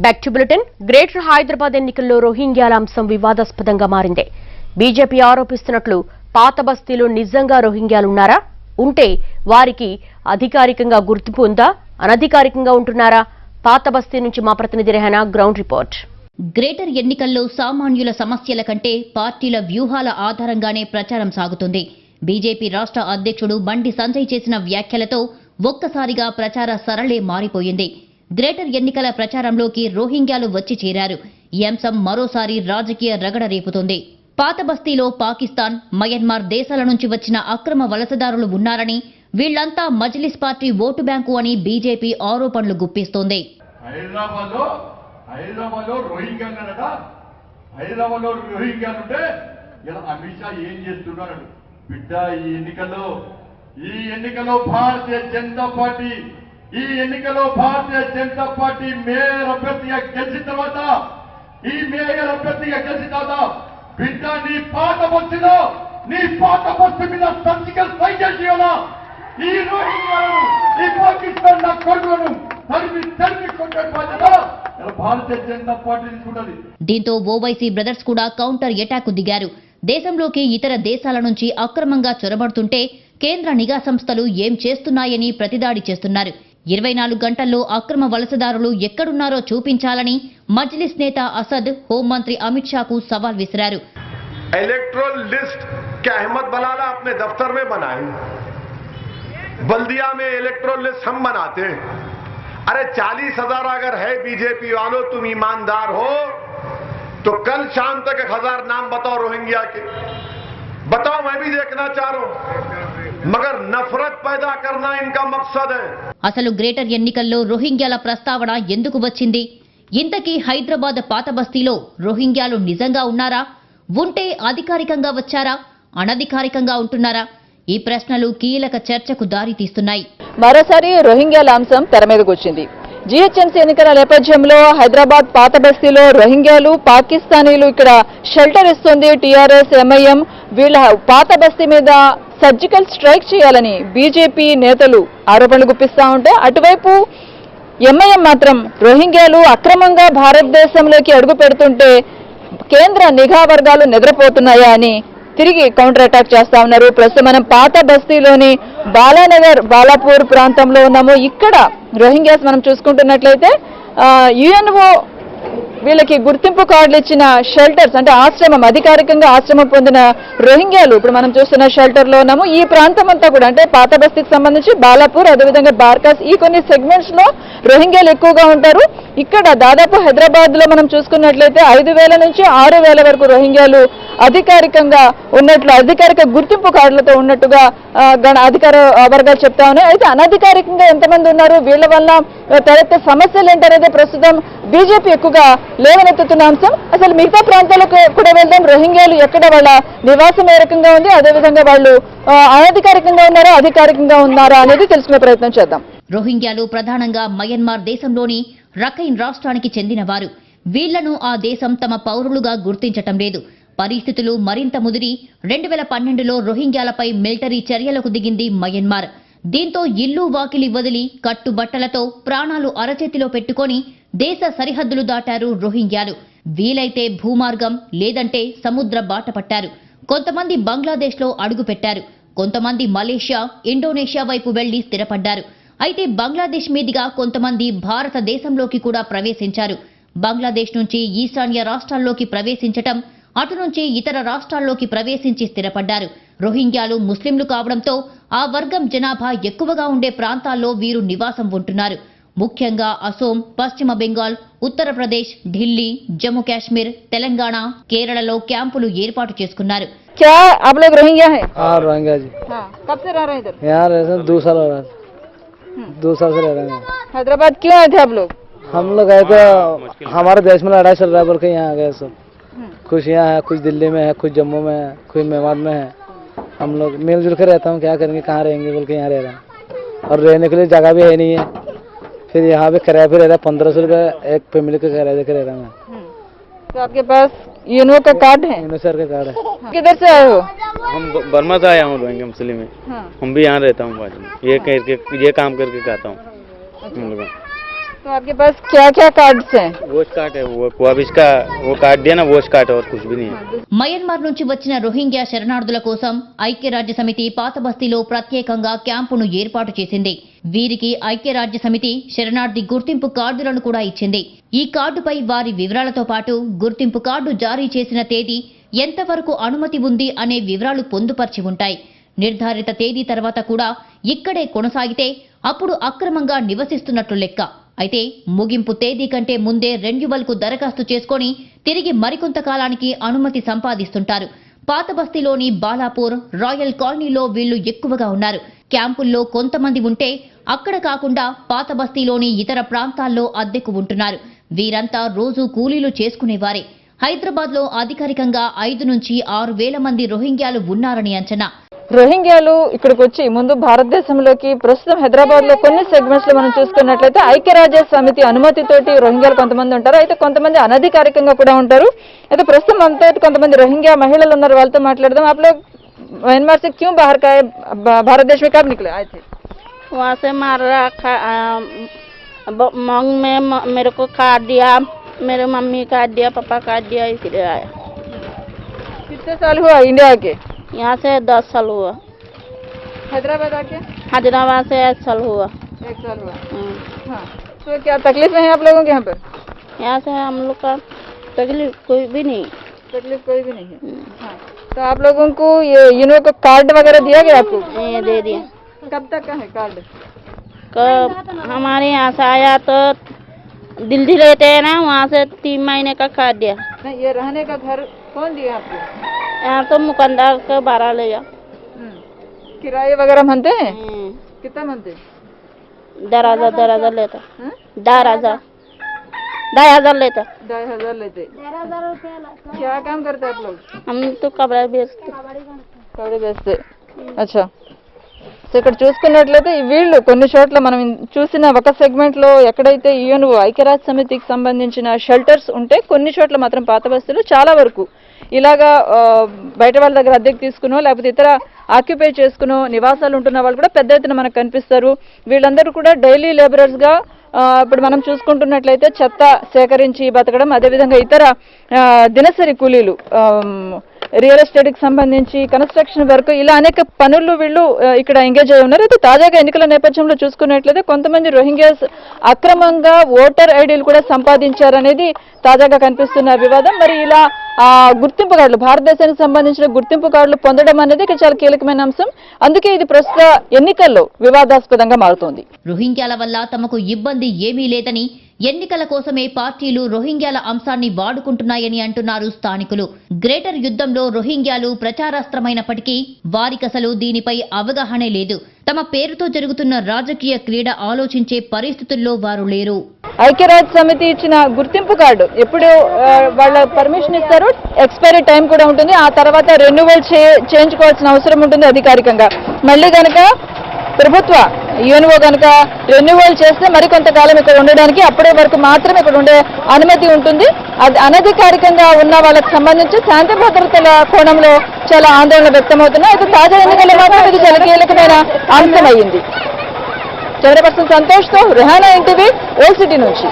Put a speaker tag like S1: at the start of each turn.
S1: Back to bulletin. Greater Hyderabad ఎన్నికల్లో రోహింగ్యాల అంశం వివాదాస్పదంగా మారింది. బీజేపీ ఆరోపిస్తున్నట్లు పాత బస్తీలో నిజంగా రోహింగ్యాలున్నారా? ఉంటే వారికి అధికారికంగా గుర్తింపు ఉందా? అనధికారికంగా ఉంటున్నారా? పాత బస్తీ నుంచి మా ప్రతినిధి రెహానా గ్రౌండ్ రిపోర్ట్.
S2: గ్రేటర్ ఎన్నికల్లో సామాన్యుల సమస్యల కంటే పార్టీల వ్యూహాల ఆధారంగానే ప్రచారం సాగుతుంది. బీజేపీ రాష్ట్ర అధ్యక్షుడు బండి సంజయ్ చేసిన వ్యాఖ్యలతో ఒక్కసారిగా ప్రచార సరళే మారిపోయింది. గ్రేటర్ ఎన్నికల ప్రచారంలోకి రోహింగ్యాలు వచ్చి చేరారు. ఈ అంశం మరోసారి రాజకీయ రగడ రేపుతోంది. పాత బస్తీలో పాకిస్తాన్, మయన్మార్ దేశాల నుంచి వచ్చిన అక్రమ వలసదారులు ఉన్నారని, వీళ్లంతా మజ్లిస్ పార్టీ ఓటు బ్యాంకు అని బీజేపీ ఆరోపణలు గుప్పిస్తోంది.
S3: హైదరాబాద్ లో రోహింగ్యాలుంటే ఇలా అమిత్ షా ఏం చేస్తున్నాడు బిడ్డ? ఈ ఎన్నికలో భారతీయ జనతా పార్టీ మేయర్ అభ్యర్థిగా గెలిచిన తర్వాత బిడ్డ నీ పాత బస్తీ మీద సర్జికల్ స్ట్రైక్ చేయాలా? ఈ రోహింగ్యాలను, ఈ పాకిస్తాన్ నా కొడుకులను తరిమి కొట్టే బాధ్యత భారతీయ జనతా పార్టీ తీసుకుంటుంది.
S2: దీంతో ఓవైసీ బ్రదర్స్ కూడా కౌంటర్ ఎటాక్ దిగారు. దేశంలోకి ఇతర దేశాల నుంచి అక్రమంగా చొరబడుతుంటే కేంద్ర నిఘా సంస్థలు ఏం చేస్తున్నాయని ప్రతిదాడి చేస్తున్నారు. 24 గంటల్లో అక్రమ వలసదారులు ఎక్కడున్నారో చూపించాలని మజ్లిస్ నేత అసద్ హోంమంత్రి అమిత్ షాకు సవాల్ విసిరారు.
S4: इलेक्ट्रोल लिस्ट क्या अहमद बलाला अपने दफ्तर में बनाए? बल्दिया में इलेक्ट्रोल लिस्ट हम बनाते हैं। अरे 40,000 अगर है बीजेपी वालों, तुम ईमानदार हो तो कल शाम तक 1000 नाम बताओ रोहिंग्या के, बताओ, मैं भी देखना चाह रहा हूं, मगर नफरत पैदा करना इनका मकसद है.
S2: అసలు గ్రేటర్ ఎన్నికల్లో రోహింగ్యాల ప్రస్తావన ఎందుకు వచ్చింది? ఇంతకీ హైదరాబాద్ పాత బస్తీలో రోహింగ్యాలు నిజంగా ఉన్నారా? ఉంటే అధికారికంగా వచ్చారా? అనధికారికంగా ఉంటున్నారా? ఈ ప్రశ్నలు కీలక చర్చకు దారి తీస్తున్నాయి.
S5: మరోసారి రోహింగ్యాల అంశం తెర మీదకు వచ్చింది. జీహెచ్ఎంసీ ఎన్నికల నేపథ్యంలో హైదరాబాద్ పాత బస్తీలో రోహింగ్యాలు, పాకిస్తానీలు ఇక్కడ షెల్టర్ ఇస్తుంది టీఆర్ఎస్, ఎంఐఎం. వీళ్ళ పాత బస్తీ మీద సర్జికల్ స్ట్రైక్ చేయాలని బీజేపీ నేతలు ఆరోపణలు గుప్పిస్తా ఉంటే, అటువైపు ఎంఐఎం మాత్రం రోహింగ్యాలు అక్రమంగా భారతదేశంలోకి అడుగు పెడుతుంటే కేంద్ర నిఘా వర్గాలు నిద్రపోతున్నాయా అని తిరిగి కౌంటర్ అటాక్ చేస్తా ఉన్నారు. ప్రస్తుతం మనం పాత బస్తీలోని బాలానగర్, బాలాపూర్ ప్రాంతంలో ఉన్నాము. ఇక్కడ రోహింగ్యాస్ మనం చూసుకుంటున్నట్లయితే యుఎన్ఓ వీళ్ళకి గుర్తింపు కార్డులు ఇచ్చిన షెల్టర్స్, అంటే ఆశ్రమం, అధికారికంగా ఆశ్రమం పొందిన రోహింగ్యాలు ఇప్పుడు మనం చూస్తున్న షెల్టర్ లో ఉన్నాము. ఈ ప్రాంతం అంతా కూడా అంటే పాత బస్తీకి సంబంధించి బాలాపూర్, అదేవిధంగా బార్కాస్, ఈ కొన్ని సెగ్మెంట్స్ లో రోహింగ్యాలు ఎక్కువగా ఉంటారు. ఇక్కడ దాదాపు హైదరాబాద్ లో మనం చూసుకున్నట్లయితే 5,000 నుంచి 6,000 వరకు రోహింగ్యాలు అధికారికంగా ఉన్నట్లు, అధికారిక గుర్తింపు కార్డులతో ఉన్నట్టుగా అధికార వర్గాలు చెప్తా ఉన్నాయి. అయితే అనధికారికంగా ఎంతమంది ఉన్నారు, వీళ్ల వల్ల తలెత్తే సమస్యలు ఏంటనేది ప్రస్తుతం బీజేపీ ఎక్కువగా లేవనెత్తుతున్న అంశం. అసలు మిగతా ప్రాంతాలకు కూడా వెళ్దాం. రోహింగ్యాలు ఎక్కడ వాళ్ళ నివాసం ఏ రకంగా ఉంది, అదేవిధంగా వాళ్ళు అనధికారికంగా ఉన్నారా, అధికారికంగా ఉన్నారా అనేది తెలుసుకునే ప్రయత్నం చేద్దాం.
S2: రోహింగ్యాలు ప్రధానంగా మయన్మార్ దేశంలోని రఖైన్ రాష్ట్రానికి చెందినవారు. వీళ్లను ఆ దేశం తమ పౌరులుగా గుర్తించటం లేదు. పరిస్థితులు మరింత ముదిరి 2012లో రోహింగ్యాలపై మిలిటరీ చర్యలకు దిగింది మయన్మార్. దీంతో ఇల్లు వాకిలి వదిలి కట్టుబట్టలతో ప్రాణాలు అరచేతిలో పెట్టుకొని దేశ సరిహద్దులు దాటారు రోహింగ్యాలు. వీలైతే భూమార్గం, లేదంటే సముద్ర బాట పట్టారు. కొంతమంది బంగ్లాదేశ్లో అడుగుపెట్టారు. కొంతమంది మలేషియా, ఇండోనేషియా వైపు వెళ్లి స్థిరపడ్డారు. అయితే బంగ్లాదేశ్ మీదుగా కొంతమంది భారతదేశంలోకి కూడా ప్రవేశించారు. బంగ్లాదేశ్ నుంచి ఈశాన్య రాష్ట్రాల్లోకి ప్రవేశించటం, అటు నుంచి ఇతర రాష్ట్రాల్లోకి ప్రవేశించి స్థిరపడ్డారు. రోహింగ్యాలు ముస్లింలు కావడంతో ఆ వర్గం జనాభా ఎక్కువగా ఉండే ప్రాంతాల్లో వీరు నివాసం ఉంటున్నారు. ముఖ్యంగా అసోం, పశ్చిమ బెంగాల్, ఉత్తరప్రదేశ్, ఢిల్లీ, జమ్మూ కాశ్మీర్, తెలంగాణ, కేరళలో క్యాంపులు ఏర్పాటు చేసుకున్నారు.
S5: क्या आप लोग रोहिंग्या है?
S6: हाँ रोहिंग्या जी।
S5: हाँ, कब से रह रहे हैं इधर?
S6: यहाँ रहते 2 साल हो रहा है, 2 साल से रह रहे हैं।
S5: हैदराबाद क्यों आए थे आप लोग?
S6: हम लोग आए थे, हमारे देश में लड़ाई चल रहा है बोल के यहाँ आ गए सब। कुछ यहाँ है, कुछ दिल्ली में है, कुछ जम्मू में है, कुछ मेवात में है। हम लोग मिलजुल कर रहता हूँ, क्या करेंगे, कहाँ रहेंगे बोल के यहाँ रह रहे हैं। और रहने के लिए जगह भी है नहीं है, फिर यहाँ पे किराया पे रह रहा है। 1500 रुपये एक फैमिली का किराया देकर रह रहा हूँ।
S5: तो आपके पास यूनो का कार्ड है?
S6: यूनो सर का कार्ड है।
S5: किधर से आए हो?
S7: हम बर्मा से आया हूँ, रोहिंग्या मुस्लिम में। हम भी यहाँ रहता हूँ बाजू में, ये काम करके खाता हूँ हम लोग।
S5: तो आपके पास क्या क्या कार्ड्स हैं?
S7: वोट कार्ड है, वो अब इसका वो कार्ड दिया ना, वोट कार्ड और कुछ भी नहीं है।
S2: మయన్మార్ నుంచి వచ్చిన రోహింగ్యా శరణార్థుల కోసం ఐక్యరాజ్య సమితి పాత బస్తీలో ప్రత్యేకంగా క్యాంపును ఏర్పాటు చేసింది. వీరికి ఐక్యరాజ్య సమితి శరణార్థి గుర్తింపు కార్డులను కూడా ఇచ్చింది. ఈ కార్డుపై వారి వివరాలతో పాటు గుర్తింపు కార్డు జారీ చేసిన తేదీ, ఎంతవరకు అనుమతి ఉంది అనే వివరాలు పొందుపర్చి ఉంటాయి. నిర్ధారిత తేదీ తర్వాత కూడా ఇక్కడే కొనసాగితే అప్పుడు అక్రమంగా నివసిస్తున్నట్లు లెక్క. అయితే ముగింపు తేదీ కంటే ముందే రెన్యువల్కు దరఖాస్తు చేసుకొని తిరిగి మరికొంత కాలానికి అనుమతి సంపాదిస్తుంటారు. పాత బస్తీలోని బాలాపూర్, రాయల్ కాలనీలో వీళ్లు ఎక్కువగా ఉన్నారు. క్యాంపుల్లో కొంతమంది ఉంటే అక్కడ కాకుండా పాత బస్తీలోని ఇతర ప్రాంతాల్లో అద్దెకు ఉంటున్నారు. వీరంతా రోజు కూలీలు చేసుకునేవారే. హైదరాబాద్లో అధికారికంగా 5 నుంచి 6 వేల మంది రోహింగ్యాలు ఉన్నారని అంచనా.
S5: రోహింగ్యాలు ఇక్కడికి వచ్చి ముందు భారతదేశంలోకి ప్రస్తుతం హైదరాబాద్ లో కొన్ని సెగ్మెంట్స్ లో మనం చూసుకున్నట్లయితే ఐక్యరాజ్య సమితి అనుమతితోటి రోహింగ్యాలు కొంతమంది ఉంటారు, అయితే కొంతమంది అనధికారికంగా కూడా ఉంటారు. అయితే ప్రస్తుతం అంతా కొంతమంది రోహింగ్యా మహిళలు ఉన్నారు, వాళ్ళతో మాట్లాడదాం. आप लोग म्यांमार से क्यों बाहर का है, भारत देश में कब निकले आए थे?
S8: वहाँ से मारा मांग में मेरे को काट दिया, मेरे मम्मी काट दिया, पापा काट दिया, इसलिए आया।
S5: कितने साल हुआ इंडिया के?
S8: यहाँ से 10 साल हुआ।
S5: हैदराबाद आके?
S8: हैदराबाद से 1 साल हुआ।
S5: 1 साल हुआ। हाँ, तो क्या तकलीफें हैं आप लोगों के यहाँ पर?
S8: यहाँ से हम लोग का तकलीफ कोई भी नहीं।
S5: तकलीफ कोई भी नहीं है। हाँ, तो आप लोगों को ये यूनो को कार्ड वगैरह दिया गया आपको?
S8: ये दे दिया।
S5: कब तक का है कार्ड?
S8: कब हमारे यहाँ से आया तो दिल्ली रहते हैं ना, वहाँ से 3 महीने का कार्ड दिया।
S5: नहीं, ये रहने का घर कौन दिया आपको?
S8: यहाँ तो मुकंदर का 12 लिया।
S5: किराए वगैरह मानते हैं? कितना मानते?
S8: 10,000 लेता। 10,000 लेता।
S5: 10,000 लेते। क्या काम करते आप लोग?
S8: हम तो कपड़े बेचते।
S5: కవరే చేస్తే. అచ్చా, సో ఇక్కడ చూసుకున్నట్లయితే వీళ్ళు కొన్ని చోట్ల మనం చూసిన ఒక సెగ్మెంట్ లో ఎక్కడైతే యుఎన్ఓ ఐక్యరాజ్య సమితికి సంబంధించిన షెల్టర్స్ ఉంటే కొన్ని చోట్ల మాత్రం పాత బస్తీలు చాలా వరకు ఇలాగా బయట వాళ్ళ దగ్గర అద్దెకు తీసుకునో లేకపోతే ఇతర ఆక్యుపై చేసుకునో నివాసాలు ఉంటున్న వాళ్ళు కూడా పెద్ద ఎత్తున మనకు కనిపిస్తారు. వీళ్ళందరూ కూడా డైలీ లేబరర్స్ గా ఇప్పుడు మనం చూసుకుంటున్నట్లయితే చెత్త సేకరించి బతకడం, అదేవిధంగా ఇతర దినసరి కూలీలు, రియల్ ఎస్టేట్ కి సంబంధించి కన్స్ట్రక్షన్ వర్క్, ఇలా అనేక పనులు వీళ్ళు ఇక్కడ ఎంగేజ్ అయి ఉన్నారు. అయితే తాజాగా ఎన్నికల నేపథ్యంలో చూసుకున్నట్లయితే కొంతమంది రోహింగ్యాస్ అక్రమంగా ఓటర్ ఐడీలు కూడా సంపాదించారనేది తాజాగా కనిపిస్తున్న వివాదం. మరి ఇలా గుర్తింపు కార్డులు, భారతదేశానికి సంబంధించిన గుర్తింపు కార్డులు పొందడం అనేది ఇక్కడ చాలా కీలకమైన అంశం. అందుకే ఇది ప్రస్తుత ఎన్నికల్లో వివాదాస్పదంగా మారుతోంది.
S2: రోహింగ్యాల వల్ల తమకు ఇబ్బంది ఏమీ లేదని, ఎన్నికల కోసమే పార్టీలు రోహింగ్యాల అంశాన్ని వాడుకుంటున్నాయని అంటున్నారు స్థానికులు. గ్రేటర్ యుద్ధంలో రోహింగ్యాలు ప్రచారాస్త్రమైనప్పటికీ వారికసలు దీనిపై అవగాహనే లేదు. తమ పేరుతో జరుగుతున్న రాజకీయ క్రీడ ఆలోచించే పరిస్థితుల్లో వారు లేరు.
S5: ఐక్యరాజ్య సమితి ఇచ్చిన గుర్తింపు కార్డు ఎప్పుడు వాళ్ళ పర్మిషన్ ఇస్తారు, ఎక్స్పైరీ టైం కూడా ఉంటుంది. ఆ తర్వాత రెన్యువల్ చేయించుకోవాల్సిన అవసరం ఉంటుంది అధికారికంగా. మళ్ళీ కనుక ప్రభుత్వ యుఎన్ఓ కనుక రెన్యువల్ చేస్తే మరికొంతకాలం ఇక్కడ ఉండడానికి, అప్పటి వరకు మాత్రమే ఇక్కడ ఉండే అనుమతి ఉంటుంది. అది అనధికారికంగా ఉన్న వాళ్ళకి సంబంధించి శాంతి భద్రతల కోణంలో చాలా ఆందోళన వ్యక్తమవుతున్నాయి. అయితే తాజా ఎన్నికల్లో మాత్రం ఇది చాలా కీలకమైన అంశం అయ్యింది. కెమెరా పర్సన్ సంతోష్తో రెహానా ఎన్టీవీ, ఓల్డ్ సిటీ నుంచి.